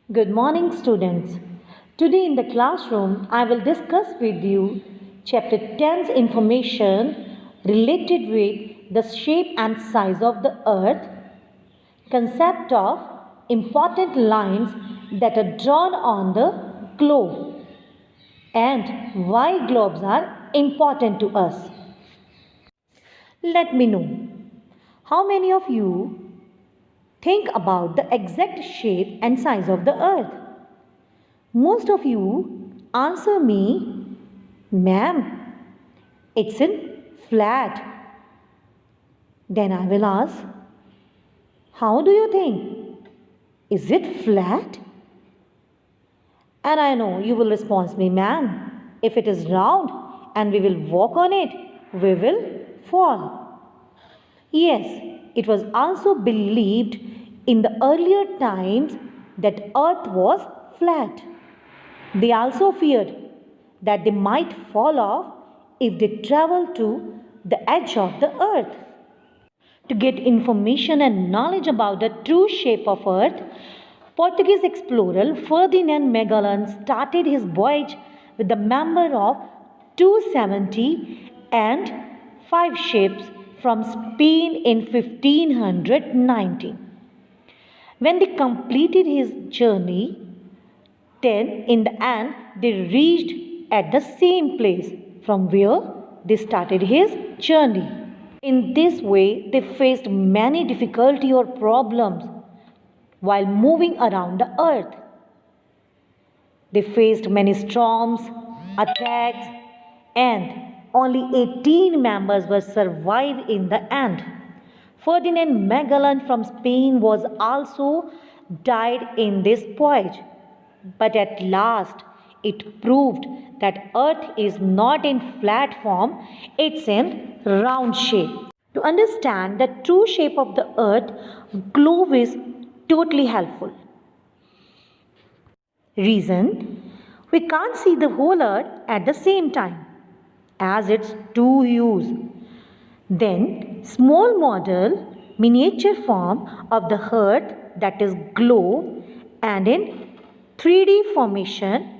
Good morning, students. Today in the classroom, I will discuss with you Chapter 10's information related with the shape and size of the earth, concept of important lines that are drawn on the globe, and why globes are important to us. Let me know, how many of you think about the exact shape and size of the earth? Most of you answer me, ma'am, it's in flat. Then I will ask, how do you think? Is it flat? And I know you will respond me, ma'am, if it is round and we will walk on it, we will fall. Yes, it was also believed in the earlier times that earth was flat. They also feared that they might fall off if they traveled to the edge of the earth. To get information and knowledge about the true shape of earth, Portuguese explorer Ferdinand Magellan started his voyage with the number of 270 and 5 ships from Spain in 1519. When they completed his journey, then in the end they reached at the same place from where they started his journey. In this way, they faced many difficulties or problems while moving around the earth. They faced many storms, attacks, and only 18 members were survived in the end. Ferdinand Magellan from Spain was also died in this voyage. But at last it proved that earth is not in flat form, it's in round shape. To understand the true shape of the earth, globe is totally helpful. Reason, we can't see the whole earth at the same time as it's too huge. Then small model miniature form of the earth, that is globe, and in 3D formation.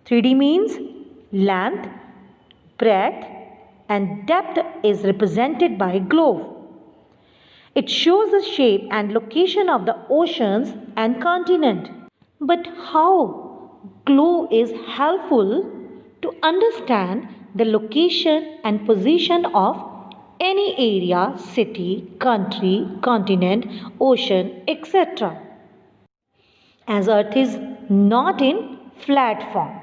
3D means length, breadth and depth is represented by globe. It shows the shape and location of the oceans and continent. But how globe is helpful to understand the location and position of any area, city, country, continent, ocean, etc. As earth is not in flat form.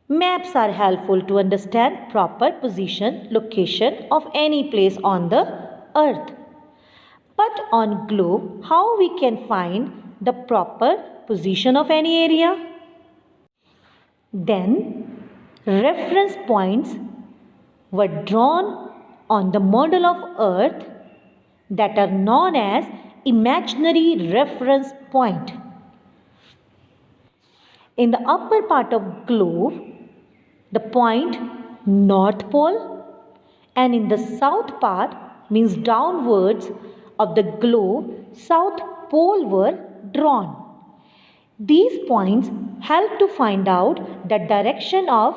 Maps are helpful to understand proper position, location of any place on the earth. But on globe, how we can find the proper position of any area? Then, reference points were drawn on the model of earth that are known as imaginary reference point. In the upper part of globe, the point North Pole, and in the south part means downwards of the globe, South Pole were drawn. These points help to find out the direction of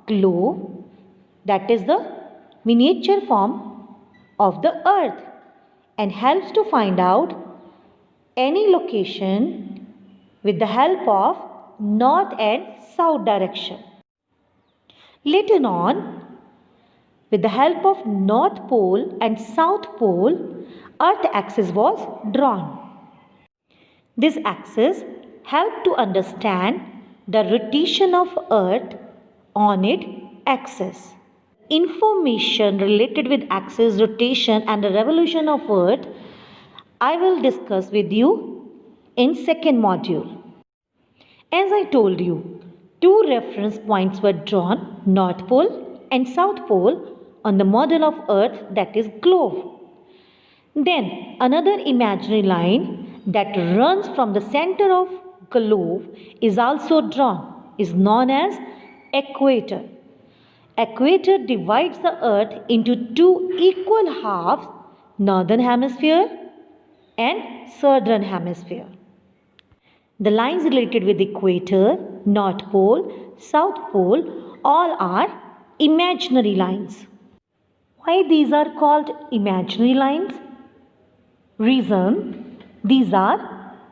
globe, that is the miniature form of the earth, and helps to find out any location with the help of north and south direction. Later on, with the help of North Pole and South Pole, Earth axis was drawn. This axis helped to understand the rotation of Earth on its axis. Information related with axis rotation and the revolution of Earth I will discuss with you in second module. As I told you, two reference points were drawn, North Pole and South Pole, on the model of Earth, that is globe. Then another imaginary line that runs from the center of globe is also drawn, is known as equator. Equator divides the earth into two equal halves, northern hemisphere and southern hemisphere. The lines related with equator, North Pole, South Pole, all are imaginary lines. Why these are called imaginary lines? Reason, these are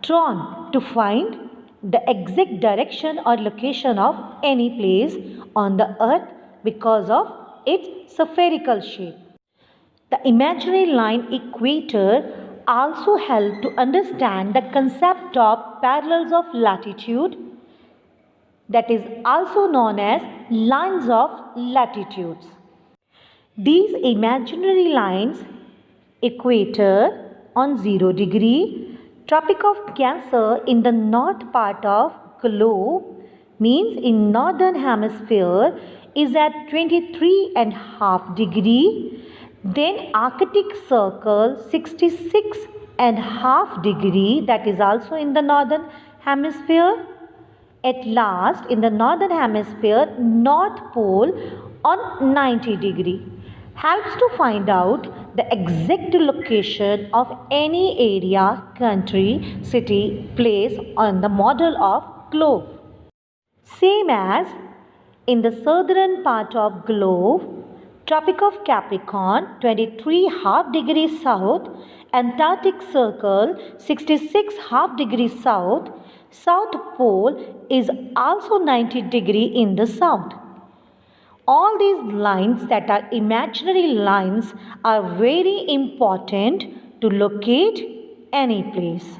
drawn to find the exact direction or location of any place on the earth because of its spherical shape. The imaginary line equator also help to understand the concept of parallels of latitude, that is also known as lines of latitudes. These imaginary lines, equator on 0 degree, Tropic of Cancer in the north part of globe, means in northern hemisphere is at 23.5 degree, then Arctic Circle 66.5 degree, that is also in the northern hemisphere. At last, in the northern hemisphere, North Pole on 90 degree helps to find out the exact location of any area, country, city, place on the model of globe. Same as in the southern part of globe, Tropic of Capricorn 23.5 degrees south, Antarctic Circle 66.5 degrees south, South Pole is also 90 degree in the south. All these lines that are imaginary lines are very important to locate any place.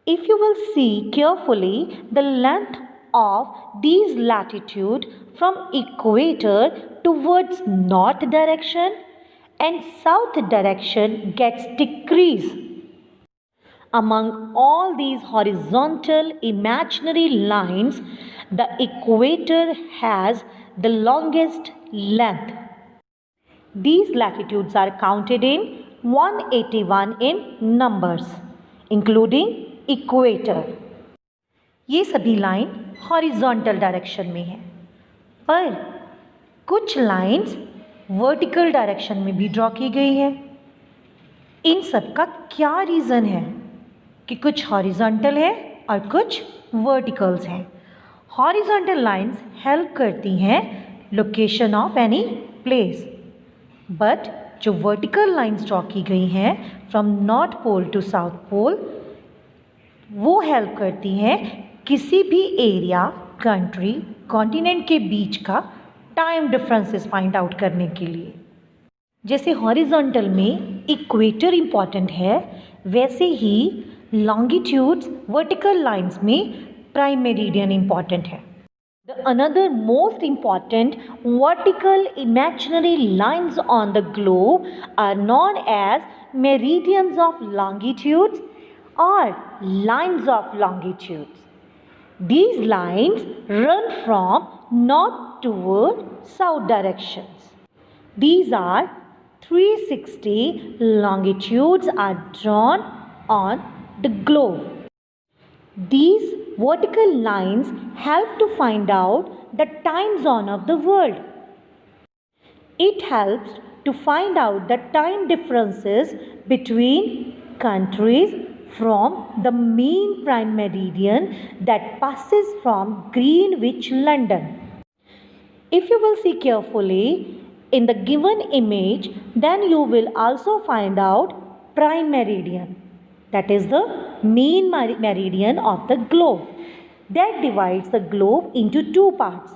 If you will see carefully, the length of these latitude from equator towards north direction and south direction gets decreased. Among all these horizontal imaginary lines, the equator has the longest length. These latitudes are counted in 181 in numbers, including equator. ये सभी line horizontal direction में है, पर कुछ lines vertical direction में भी draw की गई है। इन सब का क्या रीज़न है कि कुछ हॉरिजॉन्टल है और कुछ वर्टिकल्स हैं? हॉरिजॉन्टल लाइंस हेल्प करती हैं location of any place, but जो वर्टिकल लाइंस ड्रॉ की गई हैं from north pole to south pole, वो हेल्प करती हैं किसी भी एरिया, कंट्री, कॉन्टिनेंट के बीच का टाइम डिफरेंसेस फाइंड आउट करने के लिए। जैसे हॉरिजॉन्टल में इक्वेटर इम्पॉर्टेंट है, वैसे ही लॉन्गिट्यूड्स वर्टिकल लाइंस में प्राइम मेरिडियन इम्पॉर्टेंट है। The another most important vertical imaginary lines on the globe are known as meridians of longitudes or lines of longitudes. These lines run from north toward south directions. These are 360 longitudes are drawn on the globe. These vertical lines help to find out the time zone of the world. It helps to find out the time differences between countries from the mean prime meridian that passes from Greenwich, London. If you will see carefully in the given image, then you will also find out prime meridian, that is the mean meridian of the globe, that divides the globe into two parts.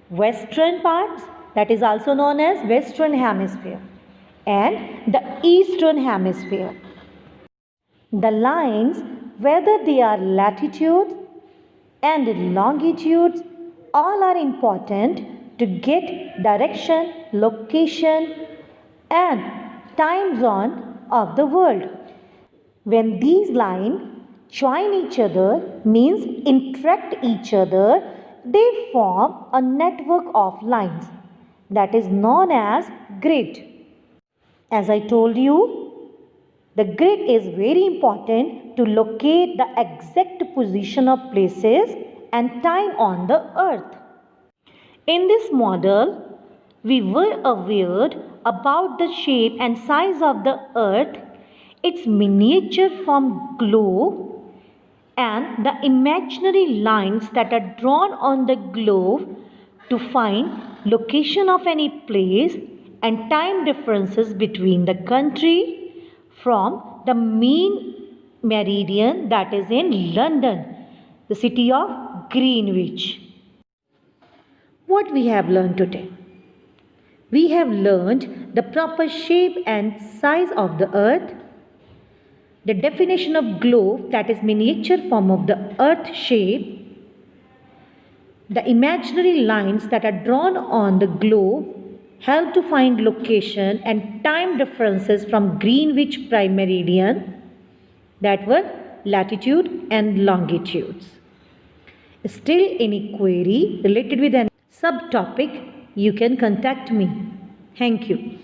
Western parts, that is also known as Western Hemisphere, and the Eastern Hemisphere. The lines, whether they are latitudes and longitudes, all are important to get direction, location and time zone of the world. When these lines join each other, means interact each other, they form a network of lines that is known as grid. As I told you, the grid is very important to locate the exact position of places and time on the earth. In this model, we were aware about the shape and size of the earth, its miniature form globe, and the imaginary lines that are drawn on the globe to find location of any place and time differences between the country from the mean meridian, that is in London, the city of Greenwich. What we have learned today? We have learned the proper shape and size of the earth, the definition of globe, that is miniature form of the earth shape, the imaginary lines that are drawn on the globe help to find location and time differences from Greenwich prime meridian, that were latitude and longitudes. Still any query related with an subtopic, you can contact me. Thank you.